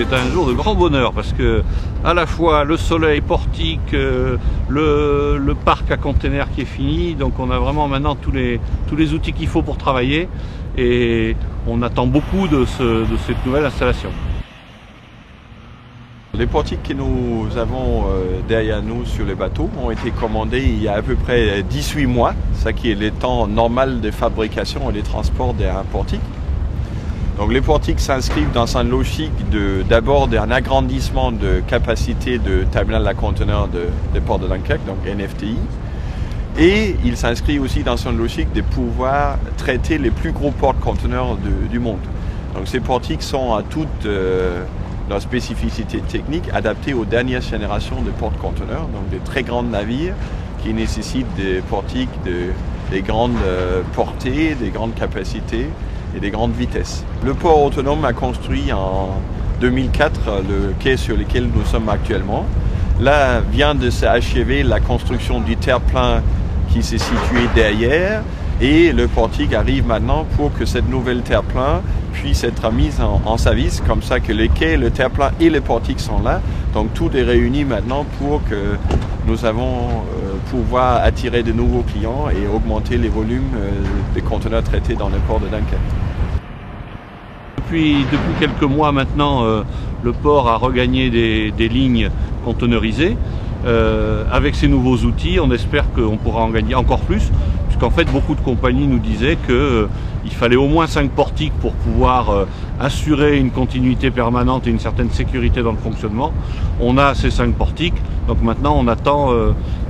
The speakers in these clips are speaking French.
c'est un jour de grand bonheur parce que à la fois le soleil, portique, le parc à containers qui est fini, donc on a vraiment maintenant tous les outils qu'il faut pour travailler et on attend beaucoup de cette nouvelle installation. Les portiques que nous avons derrière nous sur les bateaux ont été commandés il y a à peu près 18 mois, ça qui est le temps normal de fabrication et de transport d'un portique. Donc les portiques s'inscrivent dans une logique d'abord d'un agrandissement de capacité de terminal à conteneurs de port de Dunkerque, donc NFTI, et il s'inscrit aussi dans une logique de pouvoir traiter les plus gros porte-conteneurs du monde. Donc ces portiques sont à toute leur spécificité technique adaptée aux dernières générations de porte-conteneurs, donc des très grands navires qui nécessitent des portiques des grandes portées, des grandes capacités et des grandes vitesses. Le port autonome a construit en 2004 le quai sur lequel nous sommes actuellement. Là vient de s'achever la construction du terre-plein qui s'est situé derrière et le portique arrive maintenant pour que cette nouvelle terre-plein puisse être mise en service, comme ça que les quais, le terre-plein et le portique sont là. Donc tout est réuni maintenant pour que nous allons pouvoir attirer de nouveaux clients et augmenter les volumes de conteneurs traités dans le port de Dunkerque. Depuis quelques mois maintenant, le port a regagné des lignes conteneurisées. Avec ces nouveaux outils, on espère qu'on pourra en gagner encore plus, puisqu'en fait beaucoup de compagnies nous disaient qu'il fallait au moins 5 portiques pour pouvoir assurer une continuité permanente et une certaine sécurité dans le fonctionnement. On a ces 5 portiques, donc maintenant on attend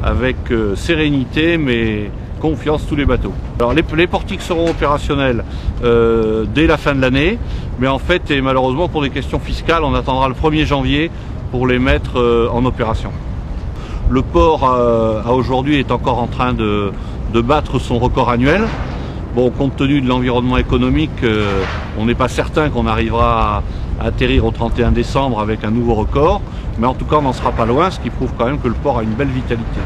avec sérénité mais confiance tous les bateaux. Alors les portiques seront opérationnels dès la fin de l'année, mais en fait et malheureusement pour des questions fiscales on attendra le 1er janvier pour les mettre en opération. Le port aujourd'hui est encore en train de battre son record annuel. Bon, compte tenu de l'environnement économique, on n'est pas certain qu'on arrivera à atterrir au 31 décembre avec un nouveau record, mais en tout cas on n'en sera pas loin, ce qui prouve quand même que le port a une belle vitalité.